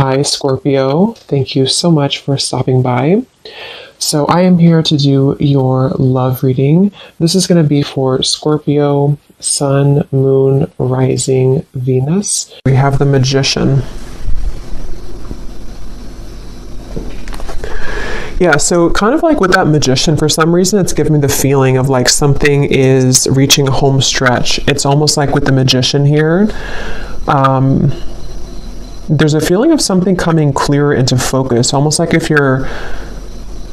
Hi, Scorpio. Thank you so much for stopping by. So, I am here to do your love reading. This is going to be for Scorpio, Sun, Moon, Rising, Venus. We have the Magician. Yeah, so kind of like with that Magician, for some reason, it's giving me the feeling of like something is reaching a home stretch. It's almost like with the Magician here. There's a feeling of something coming clearer into focus, almost like if you're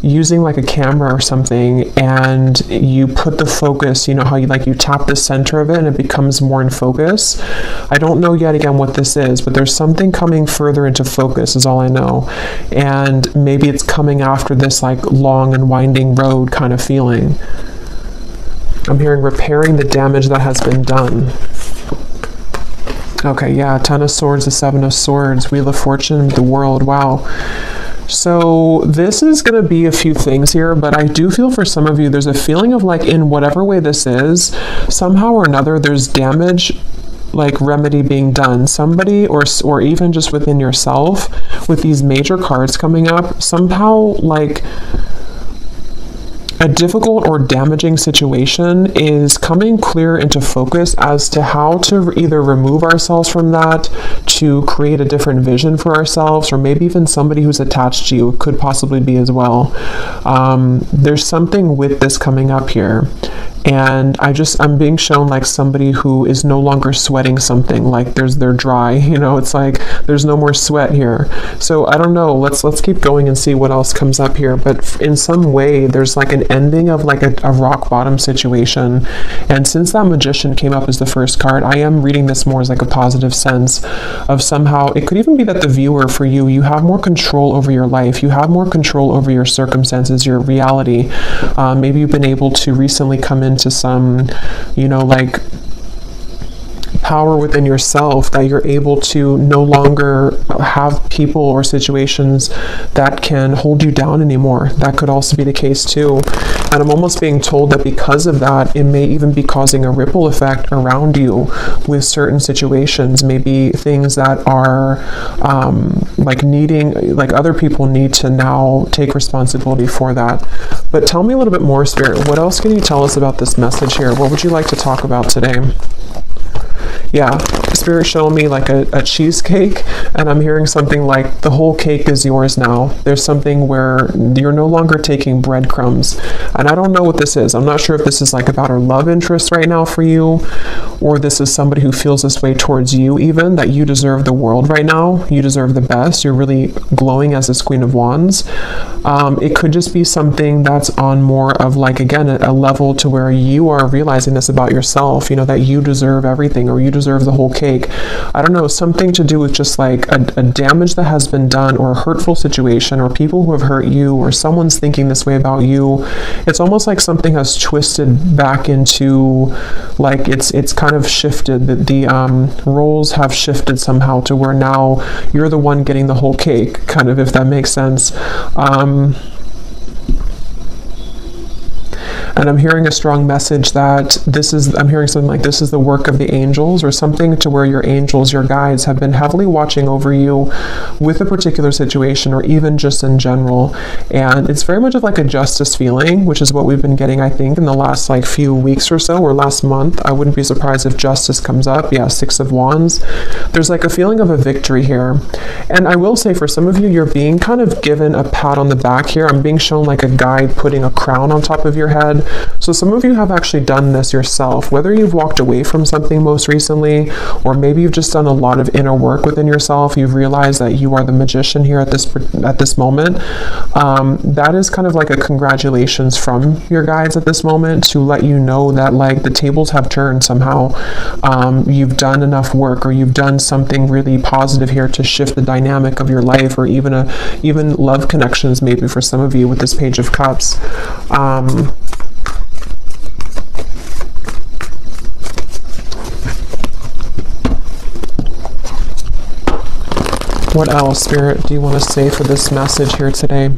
using like a camera or something and you put the focus, you know how you tap the center of it and it becomes more in focus. I don't know yet again what this is, but there's something coming further into focus is all I know. And maybe it's coming after this like long and winding road kind of feeling. I'm hearing repairing the damage that has been done. Okay, yeah, Ten of Swords, the Seven of Swords, Wheel of Fortune, the World, wow. So this is going to be a few things here, but I do feel for some of you, there's a feeling of like in whatever way this is, somehow or another, there's damage, like remedy being done. Somebody or even just within yourself with these major cards coming up, somehow like a difficult or damaging situation is coming clear into focus as to how to either remove ourselves from that, to create a different vision for ourselves, or maybe even somebody who's attached to you could possibly be as well. There's something with this coming up here. And I'm being shown like somebody who is no longer sweating something, like they're dry, it's like there's no more sweat here. So I don't know, let's keep going and see what else comes up here. But in some way, there's like an ending of like a rock bottom situation. And since that Magician came up as the first card, I am reading this more as like a positive sense of somehow, it could even be that the viewer for you have more control over your life. You have more control over your circumstances, your reality. Maybe you've been able to recently come into some, like power within yourself, that you're able to no longer have people or situations that can hold you down anymore. That could also be the case too. And I'm almost being told that because of that, it may even be causing a ripple effect around you with certain situations, maybe things that are like other people need to now take responsibility for that. But tell me a little bit more, Spirit. What else can you tell us about this message here? What would you like to talk about today? Yeah, Spirit showing me like a cheesecake, and I'm hearing something like the whole cake is yours now. There's something where you're no longer taking breadcrumbs. And I don't know what this is. I'm not sure if this is like about her love interest right now for you, or this is somebody who feels this way towards you even, that you deserve the world right now. You deserve the best. You're really glowing as this Queen of Wands. It could just be something that's on more of like, again, a level to where you are realizing this about yourself, that you deserve everything, or you deserve the whole cake. I don't know, something to do with just like a damage that has been done, or a hurtful situation, or people who have hurt you, or someone's thinking this way about you. It's almost like something has twisted back into like it's kind of shifted. The roles have shifted somehow to where now you're the one getting the whole cake, kind of, if that makes sense. And I'm hearing a strong message that I'm hearing something like this is the work of the angels, or something to where your angels, your guides, have been heavily watching over you with a particular situation, or even just in general. And it's very much of like a justice feeling, which is what we've been getting, I think, in the last like few weeks or so, or last month. I wouldn't be surprised if justice comes up. Yeah, Six of Wands. There's like a feeling of a victory here. And I will say for some of you, you're being kind of given a pat on the back here. I'm being shown like a guide putting a crown on top of your head. So some of you have actually done this yourself, whether you've walked away from something most recently, or maybe you've just done a lot of inner work within yourself. You've realized that you are the Magician here at this moment. That is kind of like a congratulations from your guides at this moment, to let you know that like the tables have turned somehow. You've done enough work, or you've done something really positive here to shift the dynamic of your life, or even love connections, maybe for some of you with this Page of Cups. What else, Spirit, do you want to say for this message here today?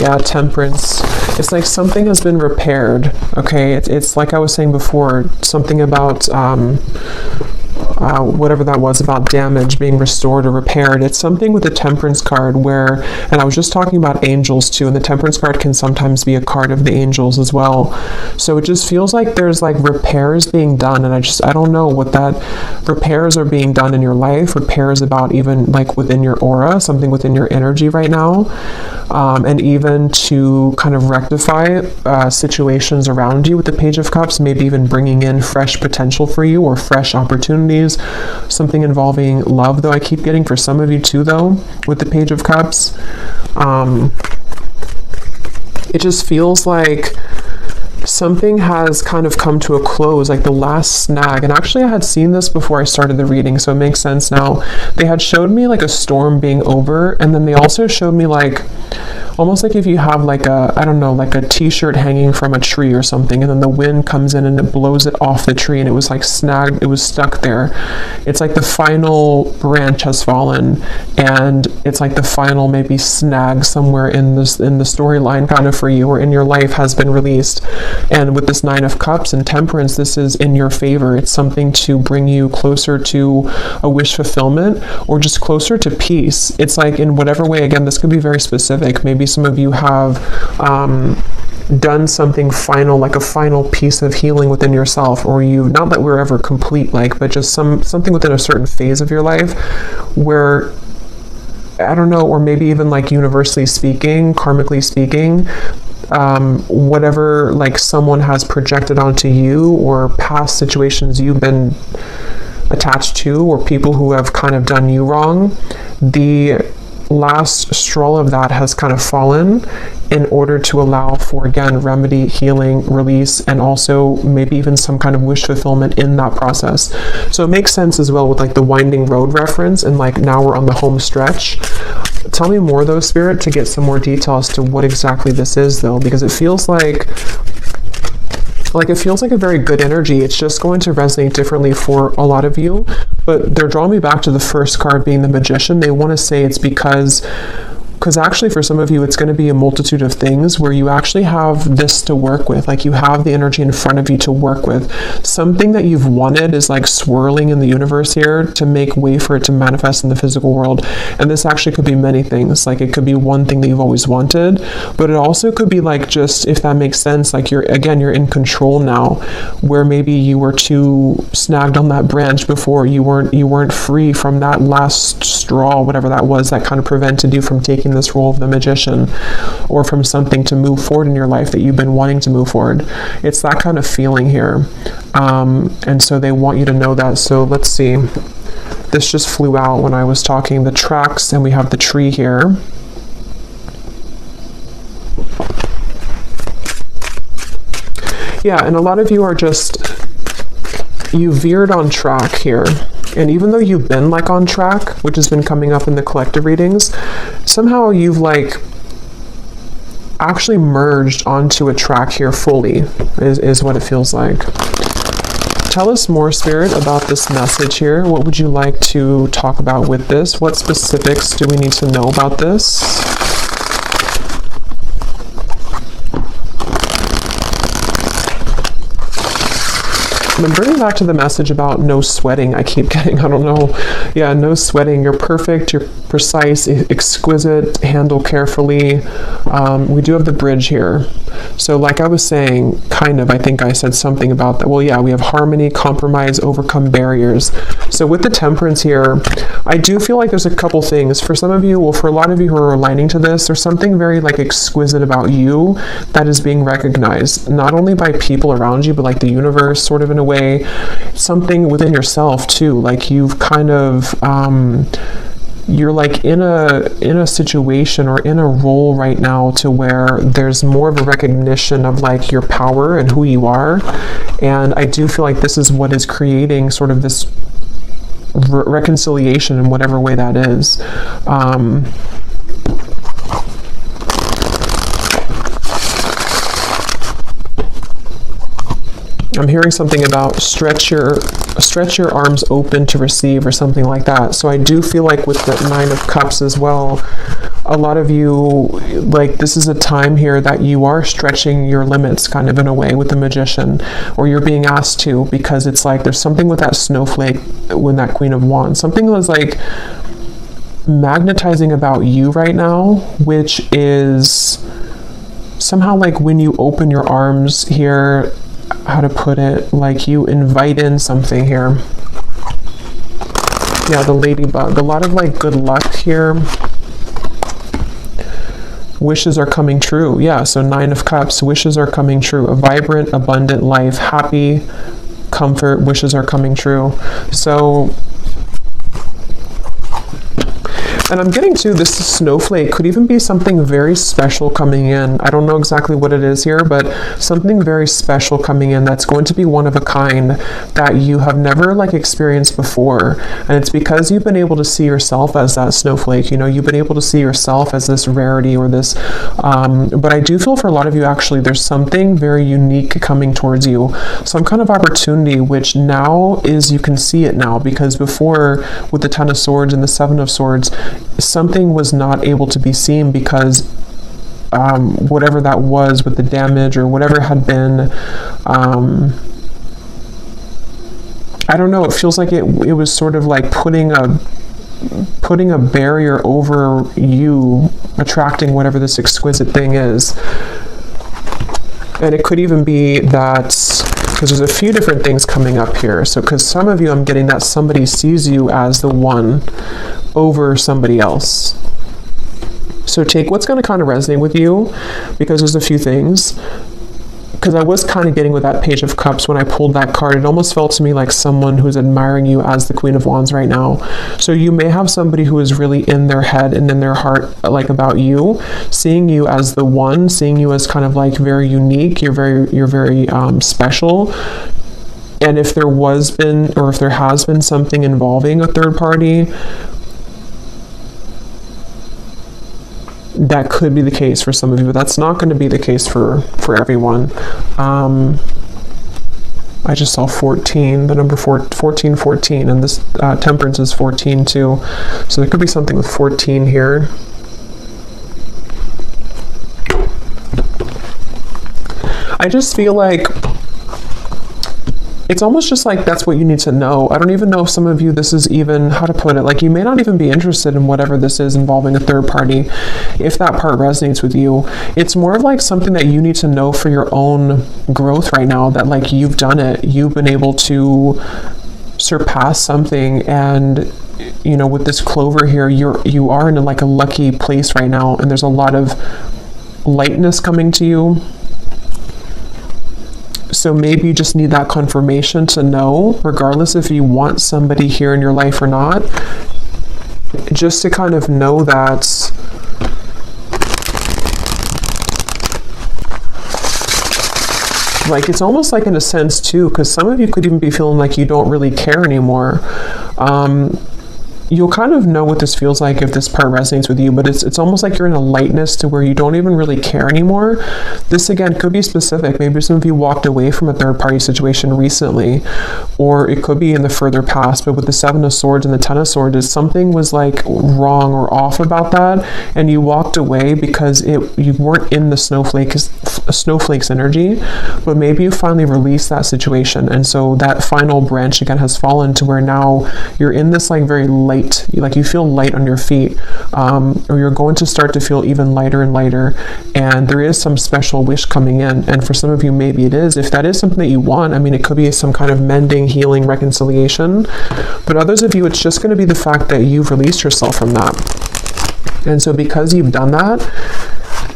Yeah, Temperance. It's like something has been repaired, okay? It's like I was saying before, something about whatever that was about damage being restored or repaired. It's something with the Temperance card where, and I was just talking about angels too, and the Temperance card can sometimes be a card of the angels as well. So it just feels like there's like repairs being done, and I don't know what that repairs are being done in your life, repairs about even like within your aura, something within your energy right now, and even to kind of rectify situations around you with the Page of Cups, maybe even bringing in fresh potential for you or fresh opportunities, something involving love, though I keep getting for some of you too, though, with the Page of Cups. It just feels like something has kind of come to a close, like the last snag. And actually I had seen this before I started the reading, so it makes sense now. They had showed me like a storm being over, and then they also showed me like almost like if you have like a, I don't know, like a t-shirt hanging from a tree or something, and then the wind comes in and it blows it off the tree, and it was like snagged, it was stuck there. It's like the final branch has fallen, and it's like the final maybe snag somewhere in this, in the storyline kind of for you or in your life has been released. And with this Nine of Cups and Temperance, this is in your favor. It's something to bring you closer to a wish fulfillment or just closer to peace. It's like in whatever way, again, this could be very specific. Maybe some of you have done something final, like a final piece of healing within yourself, or you, not that we're ever complete, like, but just something within a certain phase of your life where, I don't know, or maybe even like universally speaking, karmically speaking, whatever like someone has projected onto you or past situations you've been attached to or people who have kind of done you wrong, the last straw of that has kind of fallen in order to allow for, again, remedy, healing, release, and also maybe even some kind of wish fulfillment in that process. So it makes sense as well with like the winding road reference, and like now we're on the home stretch. Tell me more though, Spirit, to get some more detail as to what exactly this is though, because it feels like it feels like a very good energy. It's just going to resonate differently for a lot of you, but they're drawing me back to the first card being the Magician. They want to say it's because actually for some of you, it's going to be a multitude of things where you actually have this to work with. Like you have the energy in front of you to work with. Something that you've wanted is like swirling in the universe here to make way for it to manifest in the physical world. And this actually could be many things. Like it could be one thing that you've always wanted, but it also could be like, just if that makes sense, like you're in control now, where maybe you were too snagged on that branch before. You weren't free from that last straw, whatever that was, that kind of prevented you from taking this role of the Magician, or from something to move forward in your life that you've been wanting to move forward. It's that kind of feeling here. And so they want you to know that. So let's see. This just flew out when I was talking. The tracks, and we have the tree here. Yeah, and a lot of you are just, you veered on track here. And even though you've been like on track, which has been coming up in the collective readings, somehow you've like actually merged onto a track here fully, is what it feels like. Tell us more, Spirit, about this message here. What would you like to talk about with this? What specifics do we need to know about this? I'm bringing back to the message about no sweating. I keep getting, I don't know. Yeah, no sweating. You're perfect. You're precise, exquisite, handle carefully. We do have the bridge here. So like I was saying, kind of, I think I said something about that. Well, yeah, we have harmony, compromise, overcome barriers. So with the Temperance here, I do feel like there's a couple things. For some of you, well, for a lot of you who are aligning to this, there's something very like exquisite about you that is being recognized, not only by people around you, but like the universe, sort of in a way, something within yourself too. Like you've kind of, you're like in a situation or in a role right now to where there's more of a recognition of like your power and who you are. And I do feel like this is what is creating sort of this reconciliation in whatever way that is. I'm hearing something about stretch your arms open to receive or something like that. So I do feel like with the Nine of Cups as well, a lot of you, like, this is a time here that you are stretching your limits kind of in a way with the Magician, or you're being asked to, because it's like there's something with that snowflake when that Queen of Wands, something was like magnetizing about you right now, which is somehow like when you open your arms here, how to put it, like you invite in something here. Yeah, the ladybug, a lot of like good luck here. Wishes are coming true. Yeah, so Nine of Cups, wishes are coming true. A vibrant, abundant life, happy, comfort, wishes are coming true. So, and I'm getting to this snowflake could even be something very special coming in. I don't know exactly what it is here, but something very special coming in that's going to be one of a kind that you have never like experienced before. And it's because you've been able to see yourself as that snowflake. You know, you've been able to see yourself as this rarity or this, but I do feel for a lot of you, actually, there's something very unique coming towards you. Some kind of opportunity, which now is, you can see it now, because before with the Ten of Swords and the Seven of Swords, something was not able to be seen because whatever that was with the damage or whatever had been, I don't know, it feels like it was sort of like putting a barrier over you attracting whatever this exquisite thing is. And it could even be that, because there's a few different things coming up here. So because some of you, I'm getting that somebody sees you as the one over somebody else. So take what's going to kind of resonate with you, because there's a few things. Because I was kind of getting with that Page of Cups when I pulled that card, it almost felt to me like someone who's admiring you as the Queen of Wands right now. So you may have somebody who is really in their head and in their heart, like about you, seeing you as the one, seeing you as kind of like very unique. You're very special. And if there was been, or if there has been something involving a third party, that could be the case for some of you, but that's not going to be the case for everyone. I just saw 14, the number 14, and this Temperance is 14 too. So there could be something with 14 here. I just feel like it's almost just like that's what you need to know. I don't even know if some of you, this is even, how to put it, like you may not even be interested in whatever this is involving a third party, if that part resonates with you. It's more of like something that you need to know for your own growth right now, that like you've done it, you've been able to surpass something, and you know, with this clover here, you are in like a lucky place right now, and there's a lot of lightness coming to you. So maybe you just need that confirmation to know, regardless if you want somebody here in your life or not, just to kind of know that like it's almost like in a sense too, because some of you could even be feeling like you don't really care anymore. You'll kind of know what this feels like if this part resonates with you, but it's almost like you're in a lightness to where you don't even really care anymore. This again could be specific. Maybe some of you walked away from a third party situation recently, or it could be in the further past, but with the Seven of Swords and the Ten of Swords, something was like wrong or off about that, and you walked away because you weren't in the snowflake's energy, but maybe you finally released that situation, and so that final branch again has fallen to where now you're in this like very light, like you feel light on your feet, or you're going to start to feel even lighter and lighter, and there is some special wish coming in. And for some of you, maybe it is, if that is something that you want, I mean, it could be some kind of mending, healing, reconciliation, but others of you, it's just going to be the fact that you've released yourself from that. And so because you've done that,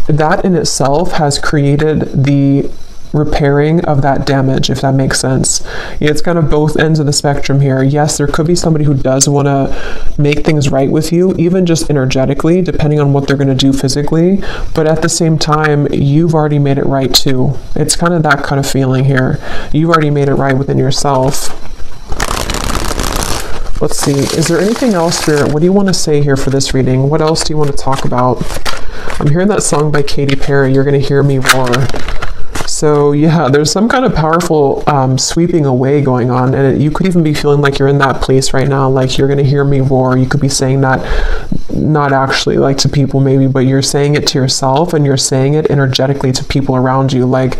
that in itself has created the repairing of that damage, if that makes sense. It's kind of both ends of the spectrum here. Yes, there could be somebody who does want to make things right with you, even just energetically, depending on what they're going to do physically, but at the same time, you've already made it right too. It's kind of that kind of feeling here. You've already made it right within yourself. Let's see, is there anything else, Spirit? What do you want to say here for this reading? What else do you want to talk about? I'm hearing that song by Katy Perry, You're Gonna Hear Me Roar. So yeah, there's some kind of powerful sweeping away going on, and you could even be feeling like you're in that place right now, like you're gonna hear me roar. You could be saying that not actually like to people maybe, but you're saying it to yourself, and you're saying it energetically to people around you, like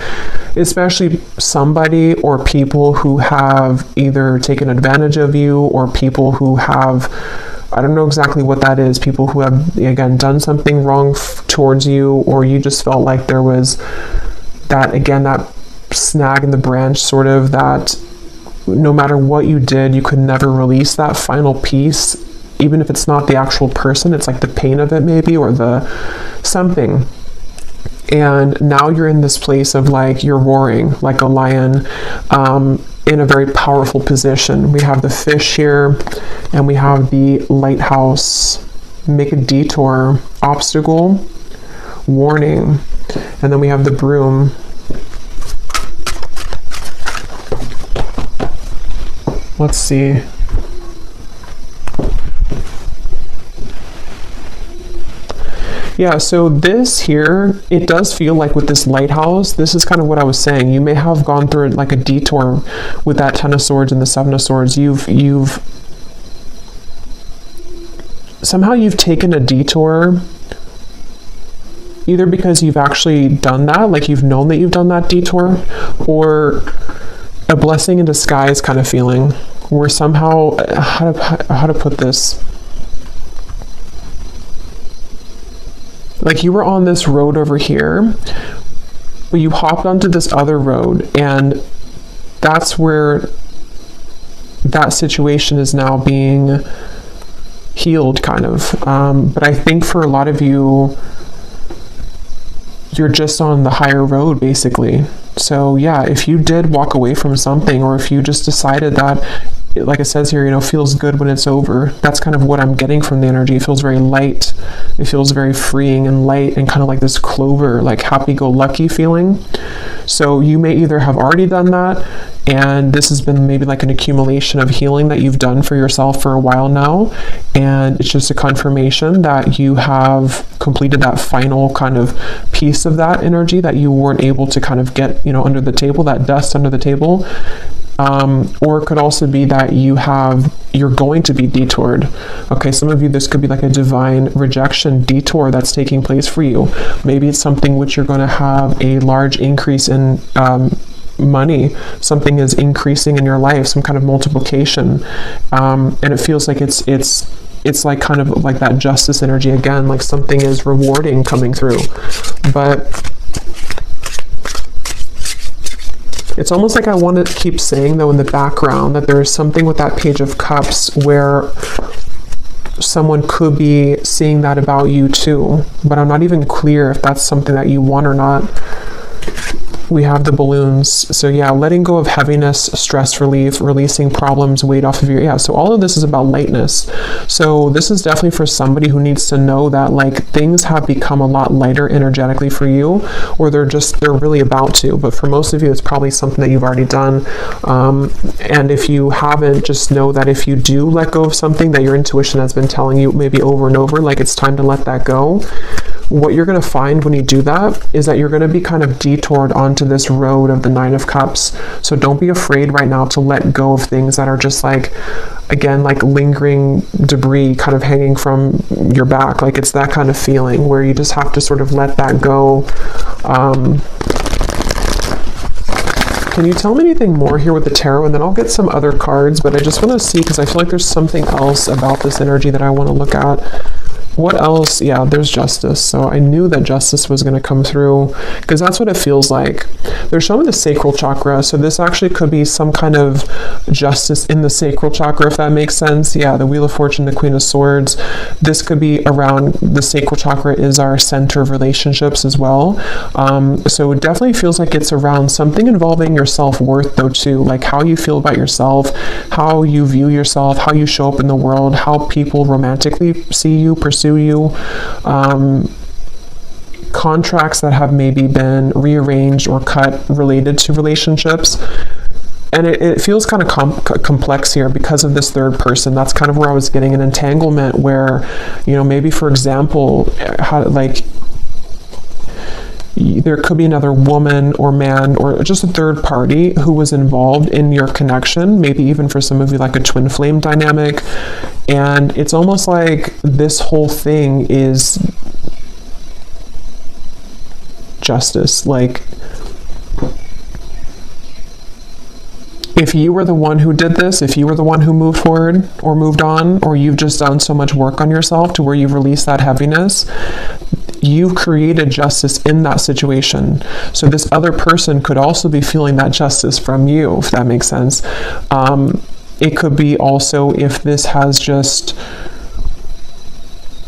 especially somebody or people who have either taken advantage of you, or people who have, I don't know exactly what that is, people who have, again, done something wrong towards you, or you just felt like there was that, again, that snag in the branch, sort of, that no matter what you did, you could never release that final piece, even if it's not the actual person, it's like the pain of it maybe, or the something. And now you're in this place of like, you're roaring like a lion, in a very powerful position. We have the fish here, and we have the lighthouse, make a detour, obstacle, warning, and then we have the broom. Let's see. Yeah, so this here, it does feel like with this lighthouse, this is kind of what I was saying. You may have gone through like a detour with that Ten of Swords and the Seven of Swords. Somehow you've taken a detour, either because you've actually done that, like you've known that you've done that detour, or a blessing in disguise kind of feeling, where somehow, how to put this? Like you were on this road over here, but you hopped onto this other road, and that's where that situation is now being healed, kind of. But I think for a lot of you, you're just on the higher road, basically. So yeah, if you did walk away from something, or if you just decided that, like it says here, feels good when it's over. That's kind of what I'm getting from the energy. It feels very light. It feels very freeing and light, and kind of like this clover, like happy-go-lucky feeling. So you may either have already done that, and this has been maybe like an accumulation of healing that you've done for yourself for a while now, and it's just a confirmation that you have completed that final kind of piece of that energy that you weren't able to kind of get, under the table, that dust under the table. Or it could also be that you're going to be detoured. Okay, some of you, this could be like a divine rejection detour that's taking place for you. Maybe it's something which you're going to have a large increase in money. Something is increasing in your life, some kind of multiplication. And it feels like it's like kind of like that justice energy again, like something is rewarding coming through. But it's almost like I want to keep saying, though, in the background, that there is something with that Page of Cups where someone could be seeing that about you too, but I'm not even clear if that's something that you want or not. We have the balloons. So yeah, letting go of heaviness, stress relief, releasing problems, weight off of so all of this is about lightness. So this is definitely for somebody who needs to know that like things have become a lot lighter energetically for you, or they're really about to. But for most of you, it's probably something that you've already done. And if you haven't, just know that if you do let go of something that your intuition has been telling you maybe over and over, like it's time to let that go, what you're going to find when you do that is that you're going to be kind of detoured onto this road of the Nine of Cups. So don't be afraid right now to let go of things that are just like, again, like lingering debris kind of hanging from your back. Like it's that kind of feeling where you just have to sort of let that go. Can you tell me anything more here with the tarot? And then I'll get some other cards, but I just want to see, because I feel like there's something else about this energy that I want to look at. What else? Yeah, there's justice. So I knew that justice was going to come through, because that's what it feels like. They're showing the sacral chakra. So this actually could be some kind of justice in the sacral chakra, if that makes sense. Yeah, the Wheel of Fortune, the Queen of Swords. This could be around, the sacral chakra is our center of relationships as well. So it definitely feels like it's around something involving your self-worth though too, like how you feel about yourself, how you view yourself, how you show up in the world, how people romantically see you, pursue you, contracts that have maybe been rearranged or cut related to relationships. And it feels kind of complex here because of this third person. That's kind of where I was getting an entanglement where, maybe for example, how, like, there could be another woman or man or just a third party who was involved in your connection, maybe even for some of you like a twin flame dynamic. And it's almost like this whole thing is justice. Like, if you were the one who did this, if you were the one who moved forward or moved on, or you've just done so much work on yourself to where you've released that heaviness, you've created justice in that situation. So this other person could also be feeling that justice from you, if that makes sense. It could be also if this has just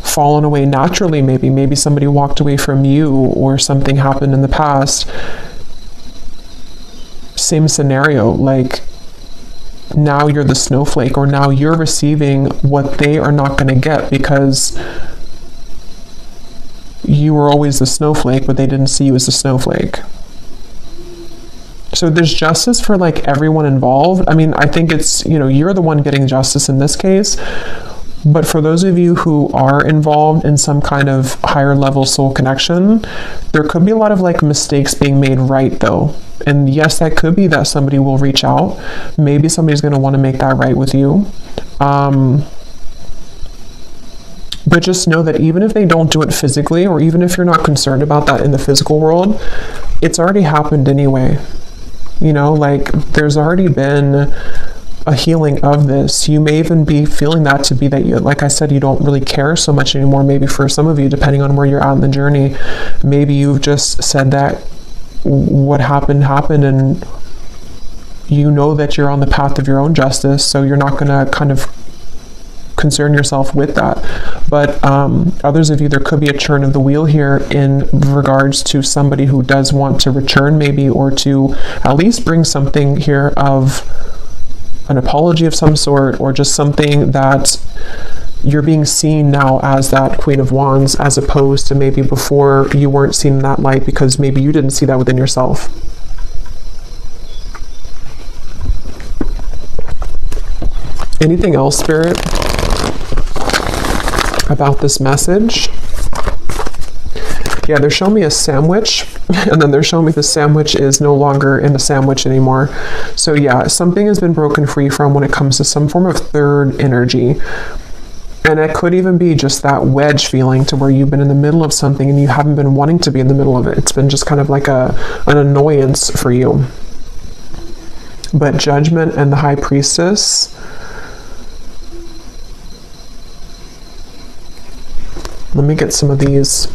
fallen away naturally, maybe somebody walked away from you or something happened in the past. Same scenario, like now you're the snowflake, or now you're receiving what they are not going to get because you were always the snowflake, but they didn't see you as a snowflake. So there's justice for like everyone involved. I mean, I think it's, you're the one getting justice in this case. But for those of you who are involved in some kind of higher level soul connection, there could be a lot of like mistakes being made right though. And yes, that could be that somebody will reach out. Maybe somebody's going to want to make that right with you. But just know that even if they don't do it physically, or even if you're not concerned about that in the physical world, it's already happened anyway. Like there's already been a healing of this. You may even be feeling that to be that you, like I said, you don't really care so much anymore. Maybe for some of you, depending on where you're at in the journey, maybe you've just said that what happened, and you know that you're on the path of your own justice, so you're not going to kind of concern yourself with that. But others of you, there could be a churn of the wheel here in regards to somebody who does want to return maybe, or to at least bring something here of an apology of some sort, or just something that you're being seen now as that Queen of Wands, as opposed to maybe before you weren't seen in that light because maybe you didn't see that within yourself. Anything else, Spirit, about this message? Yeah, they're showing me a sandwich, and then they're showing me the sandwich is no longer in the sandwich anymore. So yeah, something has been broken free from when it comes to some form of third energy. And it could even be just that wedge feeling to where you've been in the middle of something and you haven't been wanting to be in the middle of it. It's been just kind of like an annoyance for you. But Judgment and the High Priestess, let me get some of these.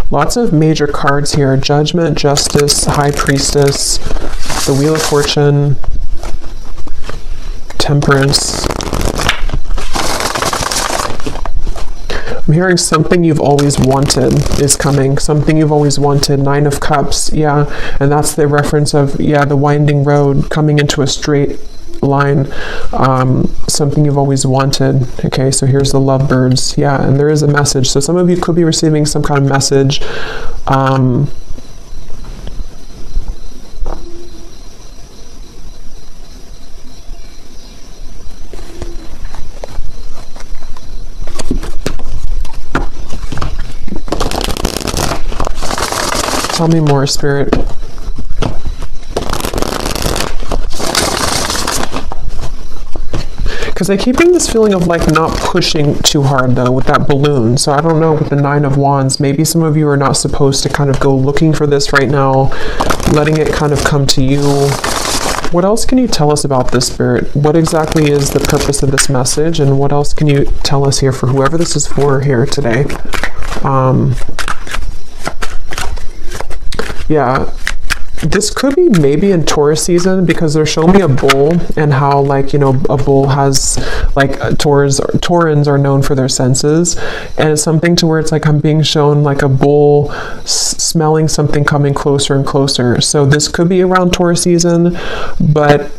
Lots of major cards here. Judgment, Justice, High Priestess, the Wheel of Fortune, Temperance. I'm hearing something you've always wanted is coming. Something you've always wanted. Nine of Cups. Yeah. And that's the reference of, the winding road coming into a straight line. Something you've always wanted. Okay, so here's the Lovebirds. Yeah, and there is a message. So some of you could be receiving some kind of message. Tell me more, Spirit. Because I keep getting this feeling of like not pushing too hard though with that balloon. So I don't know, with the Nine of Wands, maybe some of you are not supposed to kind of go looking for this right now, letting it kind of come to you. What else can you tell us about this, Spirit? What exactly is the purpose of this message, and what else can you tell us here for whoever this is for here today? Yeah, this could be maybe in Taurus season, because they're showing me a bull, and how, like, a bull has, like, Taurans are known for their senses, and it's something to where it's like I'm being shown like a bull smelling something coming closer and closer. So this could be around Taurus season,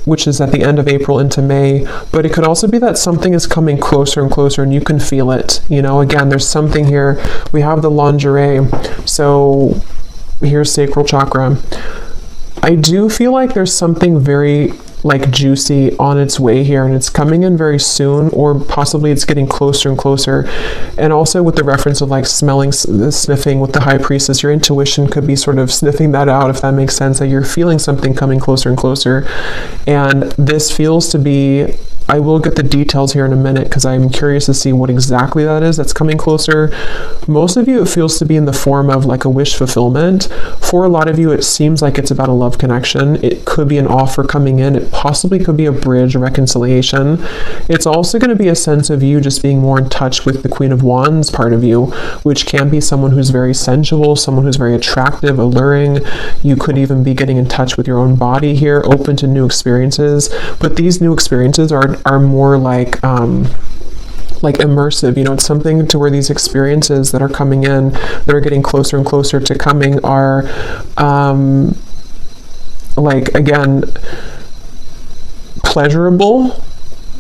which is at the end of April into May, but it could also be that something is coming closer and closer and you can feel it. Again, there's something here. We have the lingerie, so here's sacral chakra. I do feel like there's something very like juicy on its way here, and it's coming in very soon, or possibly it's getting closer and closer. And also with the reference of like smelling, sniffing with the high priestess, your intuition could be sort of sniffing that out, if that makes sense, that you're feeling something coming closer and closer. And this feels to be, I will get the details here in a minute because I'm curious to see what exactly that is that's coming closer. Most of you, it feels to be in the form of like a wish fulfillment. For a lot of you, it seems like it's about a love connection. It could be an offer coming in. It possibly could be a bridge, a reconciliation. It's also going to be a sense of you just being more in touch with the Queen of Wands part of you, which can be someone who's very sensual, someone who's very attractive, alluring. You could even be getting in touch with your own body here, open to new experiences. But these new experiences are more like immersive. You know, it's something to where these experiences that are coming in, that are getting closer and closer to coming, are like, again, pleasurable,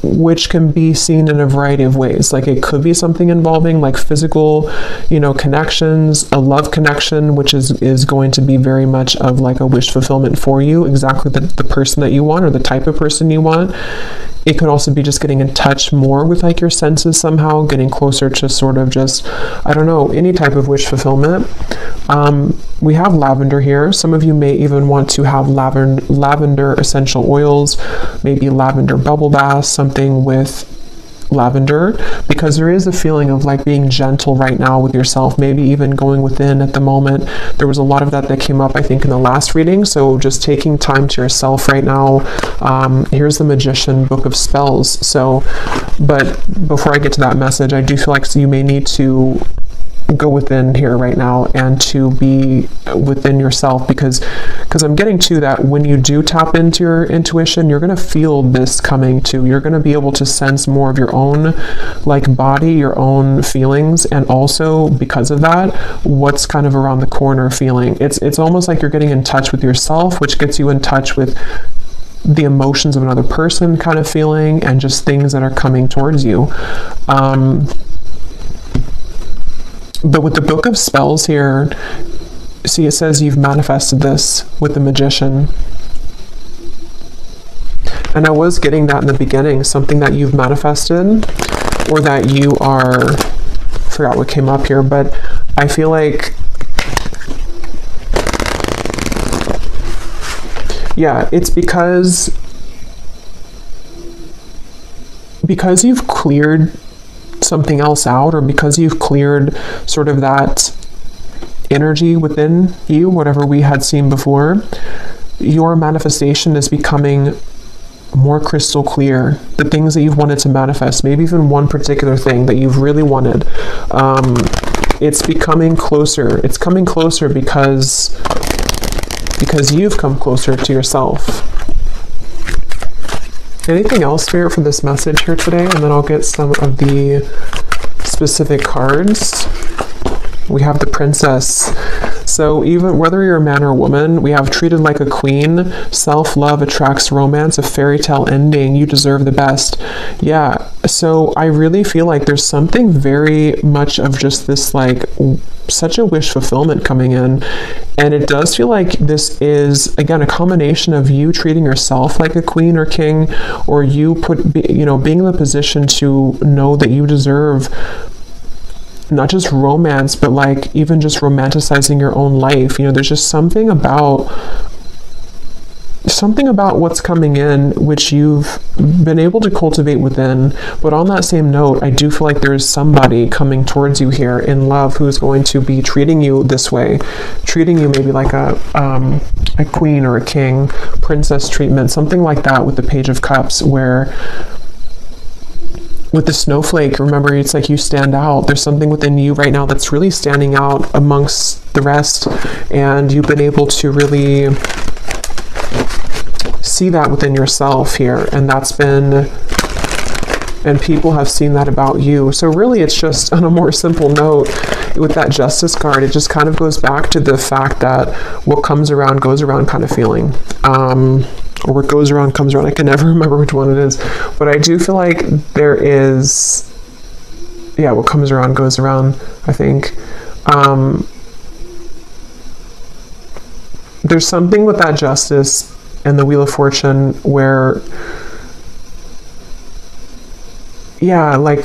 which can be seen in a variety of ways. Like it could be something involving like physical, you know, connections, a love connection, which is going to be very much of like a wish fulfillment for you, exactly the person that you want or the type of person you want. It could also be just getting in touch more with like your senses somehow, getting closer to sort of just, I don't know, any type of wish fulfillment. We have lavender here. Some of you may even want to have lavender essential oils, maybe lavender bubble bath, something with lavender, because there is a feeling of like being gentle right now with yourself, maybe even going within at the moment. There was a lot of that came up, I think, in the last reading. So just taking time to yourself right now. Here's the Magician, Book of Spells. So, but before I get to that message, I do feel like you may need to go within here right now and to be within yourself, because I'm getting to that when you do tap into your intuition, you're going to feel this coming too. You're going to be able to sense more of your own like body, your own feelings, and also because of that, what's kind of around the corner feeling. It's almost like you're getting in touch with yourself, which gets you in touch with the emotions of another person kind of feeling, and just things that are coming towards you. But with the Book of Spells here, see, it says you've manifested this with the Magician. And I was getting that in the beginning, something that you've manifested, or that you are, I forgot what came up here, but I feel like, yeah, it's because you've cleared something else out, or because you've cleared sort of that energy within you, whatever we had seen before, your manifestation is becoming more crystal clear. The things that you've wanted to manifest, maybe even one particular thing that you've really wanted, it's becoming closer. It's coming closer because you've come closer to yourself. Anything else, Spirit, for this message here today? And then I'll get some of the specific cards. We have the Princess. So even whether you're a man or a woman, we have treated like a queen, self-love attracts romance, a fairy tale ending, you deserve the best. Yeah, so I really feel like there's something very much of just this like such a wish fulfillment coming in. And it does feel like this is, again, a combination of you treating yourself like a queen or king, or you being in the position to know that you deserve not just romance, but like even just romanticizing your own life. You know, there's just something about what's coming in, which you've been able to cultivate within. But on that same note, I do feel like there is somebody coming towards you here in love who's going to be treating you this way, treating you maybe like a queen or a king, princess treatment, something like that with the Page of Cups, where with the snowflake, remember, it's like you stand out. There's something within you right now that's really standing out amongst the rest, and you've been able to really see that within yourself here, and people have seen that about you. So really, it's just on a more simple note, with that Justice card, it just kind of goes back to the fact that what comes around goes around kind of feeling. Or what goes around comes around. I can never remember which one it is, but I do feel like there is, yeah, what comes around goes around, I think. There's something with that Justice and the Wheel of Fortune, where, yeah, like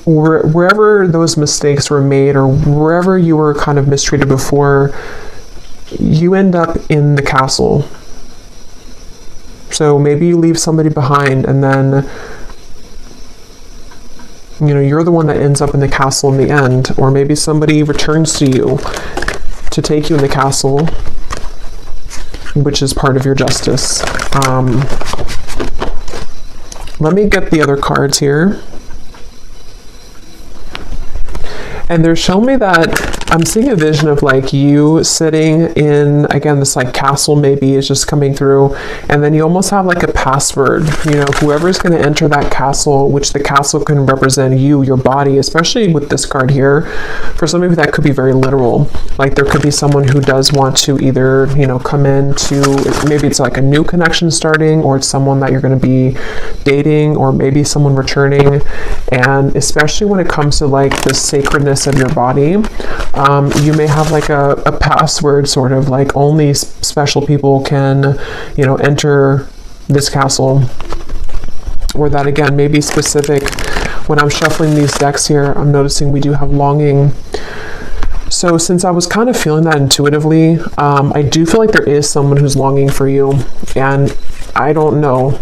wherever those mistakes were made, or wherever you were kind of mistreated before, you end up in the castle. So maybe you leave somebody behind, and then, you know, you're the one that ends up in the castle in the end. Or maybe somebody returns to you to take you in the castle, which is part of your justice. Let me get the other cards here. And they're showing me that I'm seeing a vision of like you sitting in, again, this like castle maybe is just coming through, and then you almost have like a password, you know, whoever's going to enter that castle, which the castle can represent you, your body, especially with this card here. For some of you, that could be very literal. Like there could be someone who does want to either, you know, come in to, maybe it's like a new connection starting, or it's someone that you're going to be dating, or maybe someone returning. And especially when it comes to like the sacredness of your body, you may have like a password, sort of like only special people can, you know, enter this castle. Or that, again, may be specific. When I'm shuffling these decks here, I'm noticing we do have longing. So since I was kind of feeling that intuitively, I do feel like there is someone who's longing for you, and I don't know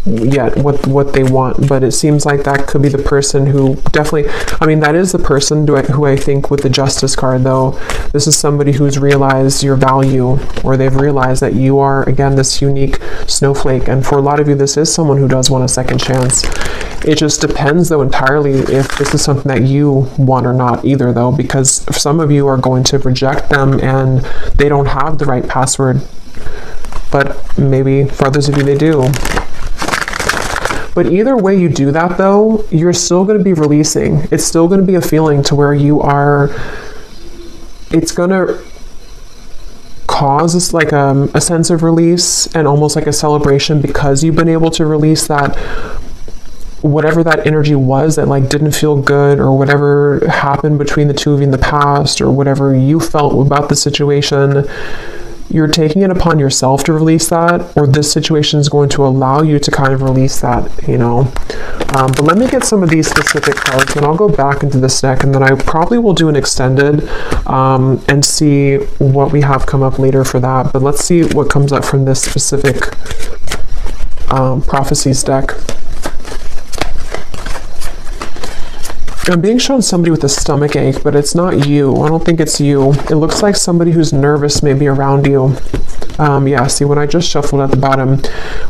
yet what they want, but it seems like that could be the person who definitely, I mean, that is the person who I think with the Justice card, though, this is somebody who's realized your value, or they've realized that you are, again, this unique snowflake. And for a lot of you, this is someone who does want a second chance. It just depends, though, entirely if this is something that you want or not either, though, because some of you are going to reject them and they don't have the right password, but maybe for others of you they do. But either way you do that, though, you're still going to be releasing. It's still going to be a feeling to where you are, it's going to cause like a sense of release and almost like a celebration, because you've been able to release that, whatever that energy was that like didn't feel good, or whatever happened between the two of you in the past, or whatever you felt about the situation. You're taking it upon yourself to release that, or this situation is going to allow you to kind of release that, you know. But let me get some of these specific cards, and I'll go back into this deck, and then I probably will do an extended and see what we have come up later for that. But let's see what comes up from this specific prophecies deck. I'm being shown somebody with a stomach ache, but it's not you. I don't think it's you. It looks like somebody who's nervous maybe around you. Yeah, see, when I just shuffled at the bottom,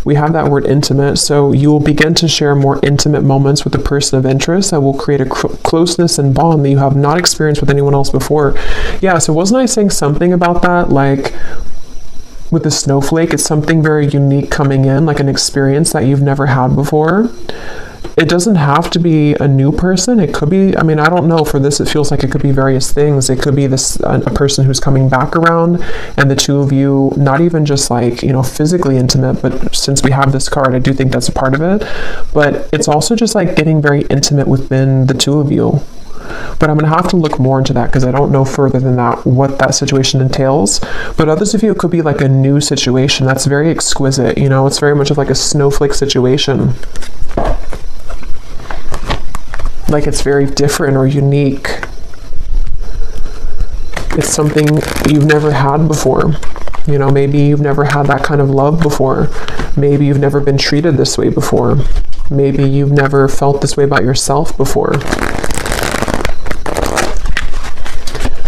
we have that word intimate. So you will begin to share more intimate moments with the person of interest that will create a closeness and bond that you have not experienced with anyone else before. Yeah, so wasn't I saying something about that? Like, with the snowflake, it's something very unique coming in, like an experience that you've never had before. It doesn't have to be a new person. It could be, I mean, I don't know, for this it feels like it could be various things. It could be this a person who's coming back around, and the two of you, not even just like, you know, physically intimate, but since we have this card, I do think that's a part of it. But it's also just like getting very intimate within the two of you. But I'm going to have to look more into that, because I don't know further than that what that situation entails. But others of you, it could be like a new situation that's very exquisite, you know, it's very much of like a snowflake situation. Like it's very different or unique. It's something you've never had before. You know, maybe you've never had that kind of love before. Maybe you've never been treated this way before. Maybe you've never felt this way about yourself before.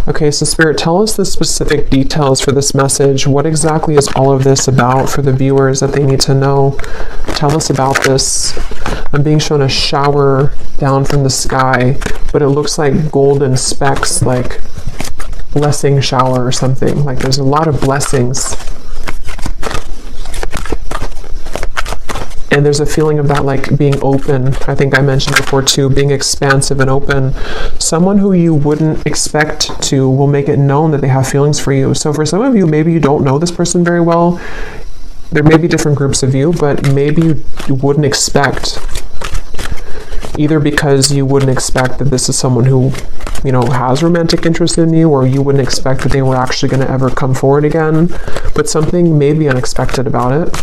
Okay, so Spirit, tell us the specific details for this message. What exactly is all of this about for the viewers that they need to know? Tell us about this. I'm being shown a shower down from the sky, but it looks like golden specks, like blessing shower or something. Like there's a lot of blessings. And there's a feeling of that like being open. I think I mentioned before too, being expansive and open. Someone who you wouldn't expect to will make it known that they have feelings for you. So for some of you, maybe you don't know this person very well. There may be different groups of you, but maybe you wouldn't expect either because you wouldn't expect that this is someone who, you know, has romantic interest in you, or you wouldn't expect that they were actually going to ever come forward again, but something may be unexpected about it.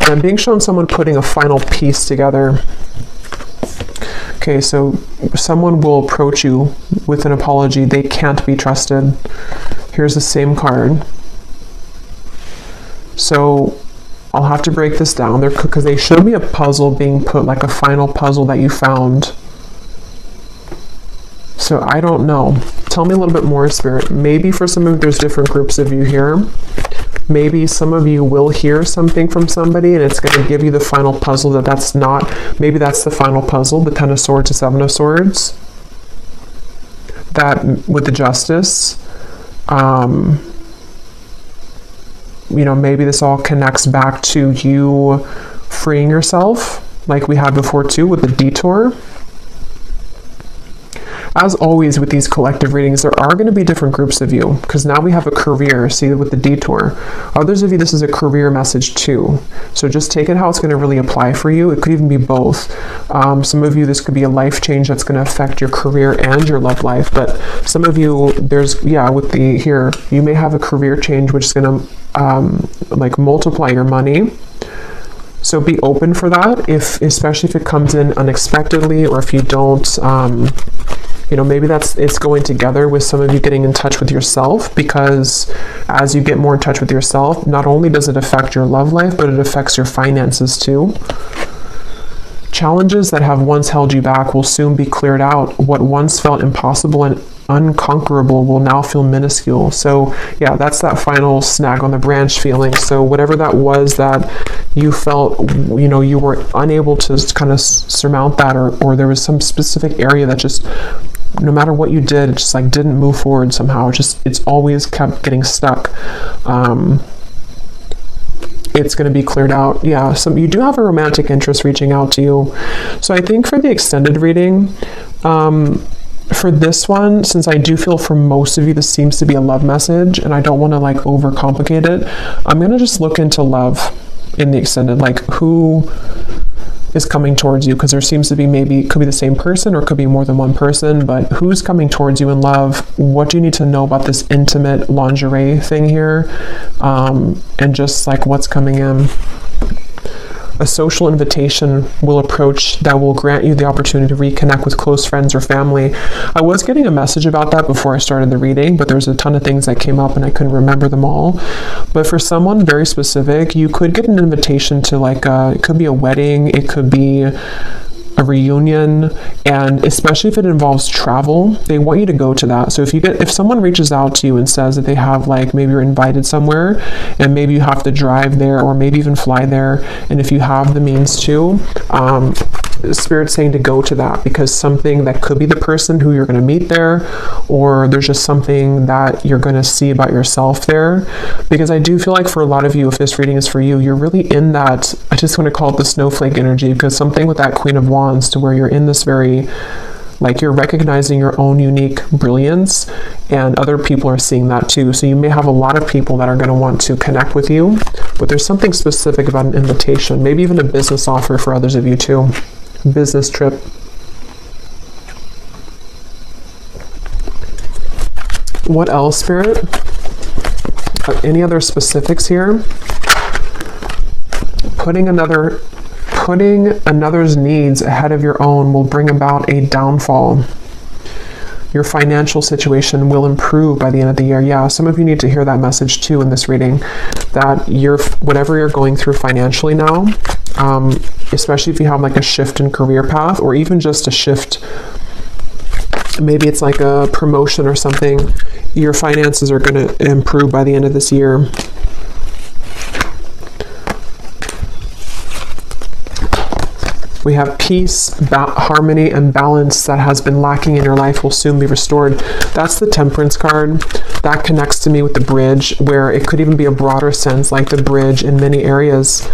And I'm being shown someone putting a final piece together. Okay, so someone will approach you with an apology. They can't be trusted. Here's the same card. So I'll have to break this down there because they showed me a puzzle being put, like a final puzzle that you found. So I don't know. Tell me a little bit more, Spirit. Maybe for some of you, there's different groups of you here. Maybe some of you will hear something from somebody and it's going to give you the final puzzle that's not, maybe that's the final puzzle, the 10 of Swords to 7 of Swords. That with the Justice, you know, maybe this all connects back to you freeing yourself, like we had before too with the Detour. As always with these collective readings, there are going to be different groups of you, because now we have a career, see, with the Detour. Others of you, this is a career message too. So just take it how it's going to really apply for you. It could even be both. Some of you, this could be a life change that's going to affect your career and your love life. But some of you, there's, yeah, with the here, you may have a career change which is going to like multiply your money. So be open for that, especially if it comes in unexpectedly, or if you don't, you know, maybe it's going together with some of you getting in touch with yourself, because as you get more in touch with yourself, not only does it affect your love life, but it affects your finances too. Challenges that have once held you back will soon be cleared out. What once felt impossible and unconquerable will now feel minuscule. So yeah, that's that final snag on the branch feeling. So whatever that was that you felt, you know, you were unable to kind of surmount that, or there was some specific area that just, no matter what you did, it just like didn't move forward somehow. It's always kept getting stuck. It's going to be cleared out. Yeah, you do have a romantic interest reaching out to you. So I think for the extended reading, for this one, since I do feel for most of you this seems to be a love message, and I don't want to like overcomplicate it, I'm going to just look into love in the extended, like who is coming towards you, because there seems to be, maybe it could be the same person or it could be more than one person, but who's coming towards you in love? What do you need to know about this intimate lingerie thing here? And just like what's coming in. A social invitation will approach that will grant you the opportunity to reconnect with close friends or family. I was getting a message about that before I started the reading, but there's a ton of things that came up and I couldn't remember them all. But for someone very specific, you could get an invitation to like it could be a wedding, it could be a reunion, and especially if it involves travel, they want you to go to that. So if someone reaches out to you and says that they have, like, maybe you're invited somewhere and maybe you have to drive there or maybe even fly there, and if you have the means to, Spirit's saying to go to that, because something that could be the person who you're going to meet there, or there's just something that you're going to see about yourself there. Because I do feel like for a lot of you, if this reading is for you, you're really in that, I just want to call it the snowflake energy, because something with that Queen of Wands, to where you're in this very, like, you're recognizing your own unique brilliance, and other people are seeing that too. So you may have a lot of people that are going to want to connect with you, but there's something specific about an invitation, maybe even a business offer for others of you too. Business trip. What else, Spirit? Any other specifics here? Putting another's needs ahead of your own will bring about a downfall. Your financial situation will improve by the end of the year. Yeah, some of you need to hear that message too in this reading, that whatever you're going through financially now, especially if you have like a shift in career path, or even just a shift, maybe it's like a promotion or something, your finances are going to improve by the end of this year. We have peace, harmony, and balance that has been lacking in your life will soon be restored. That's the Temperance card. That connects to me with the bridge, where it could even be a broader sense, like the bridge in many areas.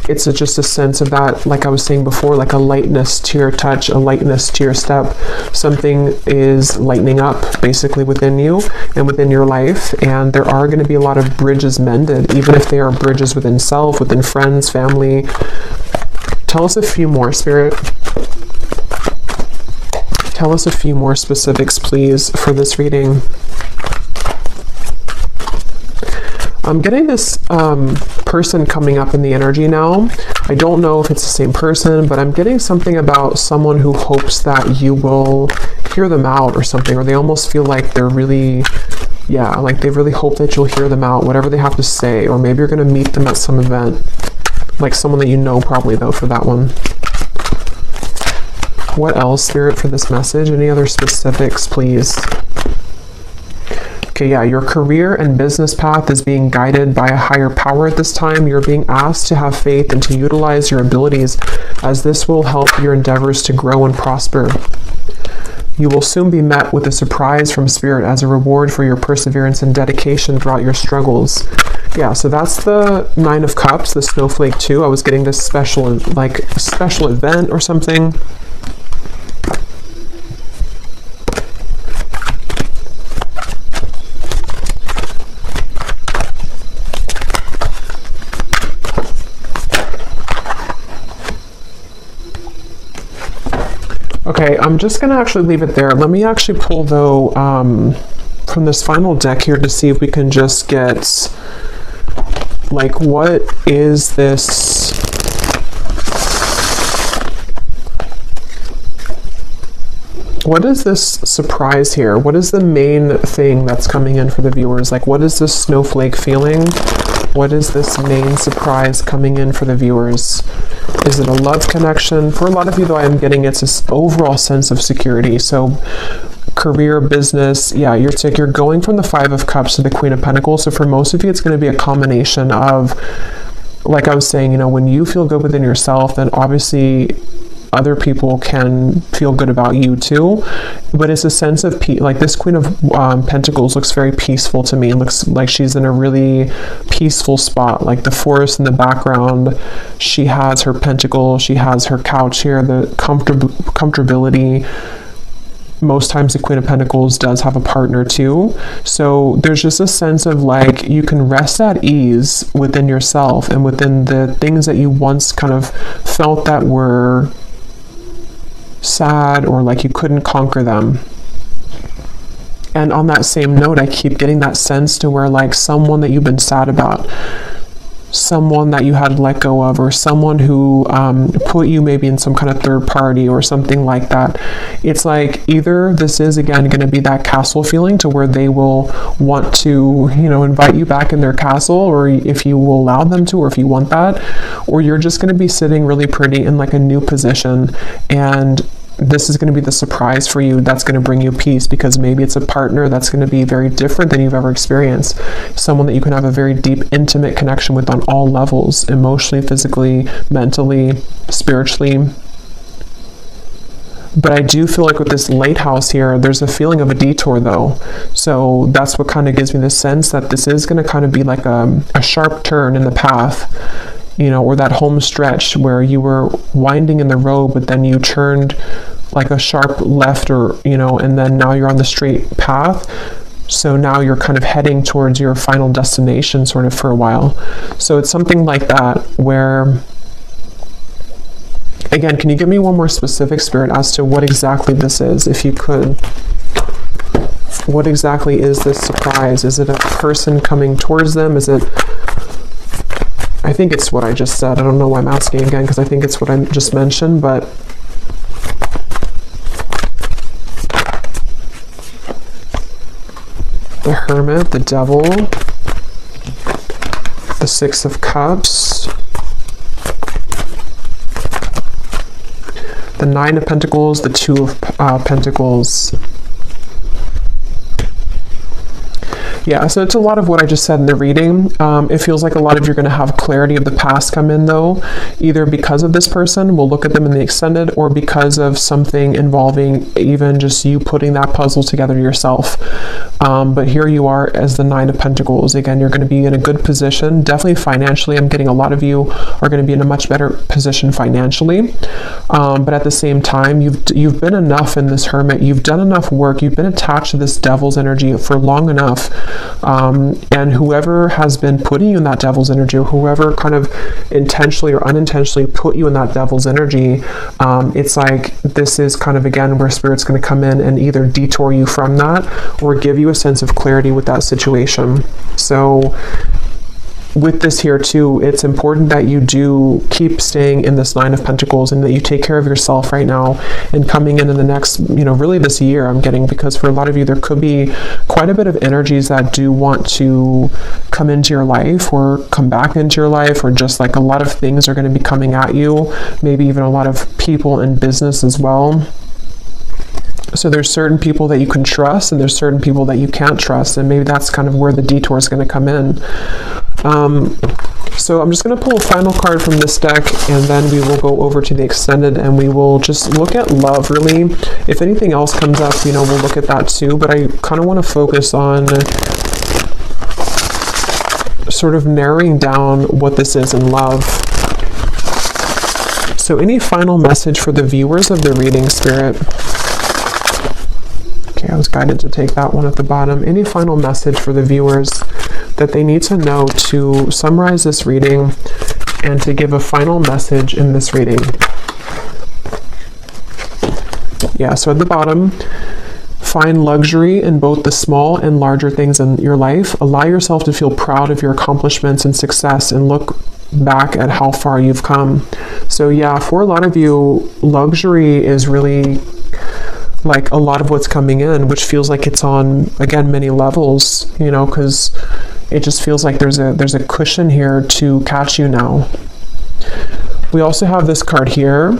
it's just a sense of that, like I was saying before, like a lightness to your touch, a lightness to your step. Something is lightening up basically within you and within your life, and there are going to be a lot of bridges mended, even if they are bridges within self, within friends, family. Tell us a few more, Spirit. Tell us a few more specifics, please, for this reading. I'm getting this person coming up in the energy now. I don't know if it's the same person, but I'm getting something about someone who hopes that you will hear them out or something, or they almost feel like they're really, yeah, like they really hope that you'll hear them out, whatever they have to say, or maybe you're going to meet them at some event, like someone that you know probably, though, for that one. What else, Spirit, for this message? Any other specifics, please? Okay, yeah, your career and business path is being guided by a higher power at this time. You're being asked to have faith and to utilize your abilities, as this will help your endeavors to grow and prosper. You will soon be met with a surprise from Spirit as a reward for your perseverance and dedication throughout your struggles. Yeah, so that's the Nine of Cups, the Snowflake 2. I was getting this special event or something. Okay, I'm just going to actually leave it there. Let me actually pull, though, from this final deck here to see if we can just get, like, what is this? What is this surprise here? What is the main thing that's coming in for the viewers? Like, what is this snowflake feeling? What is this main surprise coming in for the viewers? Is it a love connection? For a lot of you, though, I am getting it's this overall sense of security. So career, business, yeah, you're going from the Five of Cups to the Queen of Pentacles. So for most of you, it's going to be a combination of, like I was saying, you know, when you feel good within yourself, then obviously other people can feel good about you too. But it's a sense of peace. Like this Queen of Pentacles looks very peaceful to me. It looks like she's in a really peaceful spot, like the forest in the background. She has her pentacle, she has her couch here, the comfortability. Most times the Queen of Pentacles does have a partner too. So there's just a sense of like you can rest at ease within yourself and within the things that you once kind of felt that were sad or like you couldn't conquer them. And on that same note, I keep getting that sense to where like someone that you've been sad about, someone that you had let go of, or someone who put you maybe in some kind of third party or something like that. It's like either this is again going to be that castle feeling to where they will want to, you know, invite you back in their castle, or if you will allow them to, or if you want that, or you're just going to be sitting really pretty in like a new position, and this is going to be the surprise for you that's going to bring you peace, because maybe it's a partner that's going to be very different than you've ever experienced. Someone that you can have a very deep, intimate connection with on all levels, emotionally, physically, mentally, spiritually. But I do feel like with this lighthouse here, there's a feeling of a detour though. So that's what kind of gives me the sense that this is going to kind of be like a sharp turn in the path, you know, or that home stretch where you were winding in the road, but then you turned like a sharp left, or, you know, and then now you're on the straight path. So now you're kind of heading towards your final destination sort of for a while. So it's something like that where, again, can you give me one more specific, Spirit, as to what exactly this is, if you could? What exactly is this surprise? Is it a person coming towards them? Is it, I think it's what I just said. I don't know why I'm asking again, because I think it's what I just mentioned, but the Hermit, the Devil, the Six of Cups, the Nine of Pentacles, the Two of Pentacles. Yeah, so it's a lot of what I just said in the reading. It feels like a lot of you're going to have clarity of the past come in, though, either because of this person, we'll look at them in the extended, or because of something involving even just you putting that puzzle together yourself. But here you are as the Nine of Pentacles. Again, you're going to be in a good position. Definitely financially, I'm getting a lot of you are going to be in a much better position financially. But at the same time, you've been enough in this Hermit. You've done enough work. You've been attached to this Devil's energy for long enough. And whoever has been putting you in that Devil's energy, or whoever kind of intentionally or unintentionally put you in that Devil's energy, it's like this is kind of, again, where Spirit's going to come in and either detour you from that or give you a sense of clarity with that situation. So with this here too, it's important that you do keep staying in this Nine of Pentacles, and that you take care of yourself right now and coming in the next, really this year, I'm getting, because for a lot of you, there could be quite a bit of energies that do want to come into your life or come back into your life, or just like a lot of things are going to be coming at you, maybe even a lot of people in business as well. So there's certain people that you can trust, and there's certain people that you can't trust, and maybe that's kind of where the detour is going to come in. So I'm just going to pull a final card from this deck, and then we will go over to the extended, and we will just look at love, really. If anything else comes up, we'll look at that too, but I kind of want to focus on sort of narrowing down what this is in love. So any final message for the viewers of the reading, Spirit? I was guided to take that one at the bottom. Any final message for the viewers that they need to know to summarize this reading and to give a final message in this reading? Yeah, so at the bottom, find luxury in both the small and larger things in your life. Allow yourself to feel proud of your accomplishments and success, and look back at how far you've come. So yeah, for a lot of you, luxury is really like a lot of what's coming in, which feels like it's on, again, many levels, because it just feels like there's a cushion here to catch you now. We also have this card here.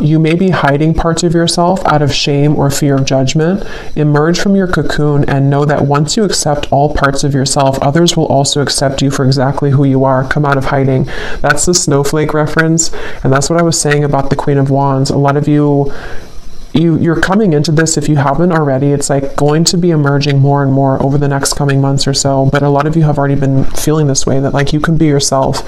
You may be hiding parts of yourself out of shame or fear of judgment. Emerge from your cocoon and know that once you accept all parts of yourself, others will also accept you for exactly who you are. Come out of hiding. That's the snowflake reference, and that's what I was saying about the Queen of Wands. A lot of you're coming into this, if you haven't already, it's like going to be emerging more and more over the next coming months or so. But a lot of you have already been feeling this way, that like you can be yourself.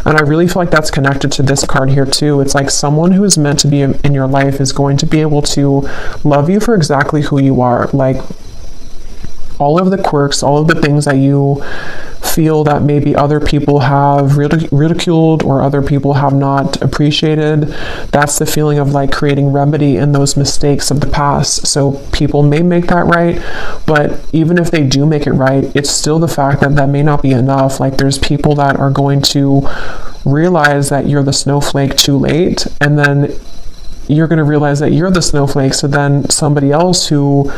And I really feel like that's connected to this card here too. It's like someone who is meant to be in your life is going to be able to love you for exactly who you are. Like all of the quirks, all of the things that you feel that maybe other people have ridiculed or other people have not appreciated. That's the feeling of like creating remedy in those mistakes of the past. So people may make that right, but even if they do make it right, it's still the fact that that may not be enough. Like there's people that are going to realize that you're the snowflake too late, and then you're going to realize that you're the snowflake, so then somebody else who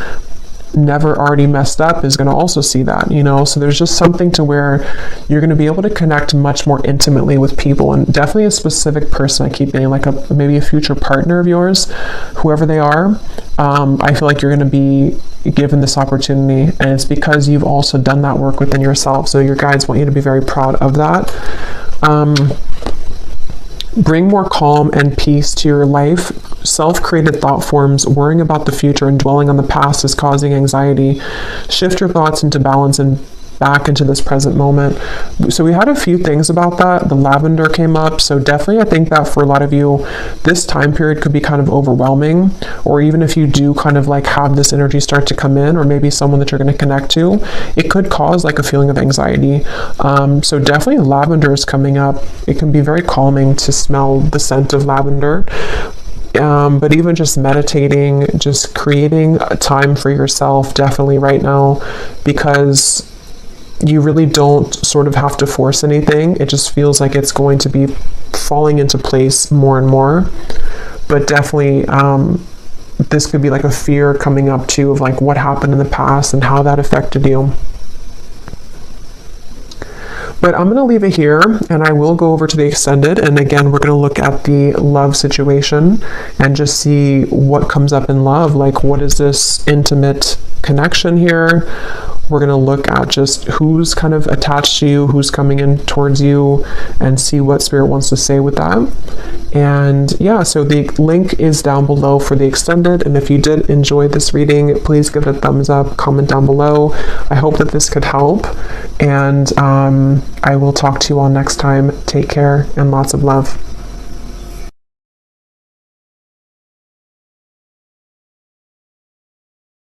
never already messed up is going to also see that, so there's just something to where you're going to be able to connect much more intimately with people, and definitely a specific person. I keep getting like maybe a future partner of yours, whoever they are. I feel like you're going to be given this opportunity, and it's because you've also done that work within yourself. So your guides want you to be very proud of that. Bring more calm and peace to your life. Self-created thought forms, worrying about the future and dwelling on the past is causing anxiety. Shift your thoughts into balance and back into this present moment. So we had a few things about that. The lavender came up. So definitely I think that for a lot of you, this time period could be kind of overwhelming, or even if you do kind of like have this energy start to come in, or maybe someone that you're going to connect to, it could cause like a feeling of anxiety. So definitely lavender is coming up. It can be very calming to smell the scent of lavender. But even just meditating, just creating a time for yourself definitely right now, because you really don't sort of have to force anything. It just feels like it's going to be falling into place more and more. But definitely this could be like a fear coming up too of like what happened in the past and how that affected you. But I'm going to leave it here, and I will go over to the extended, and again we're going to look at the love situation and just see what comes up in love. Like, what is this intimate connection here? we're going to look at just who's kind of attached to you, who's coming in towards you, and see what Spirit wants to say with that. And yeah, so the link is down below for the extended. And if you did enjoy this reading, please give it a thumbs up, comment down below. I hope that this could help. And I will talk to you all next time. Take care and lots of love.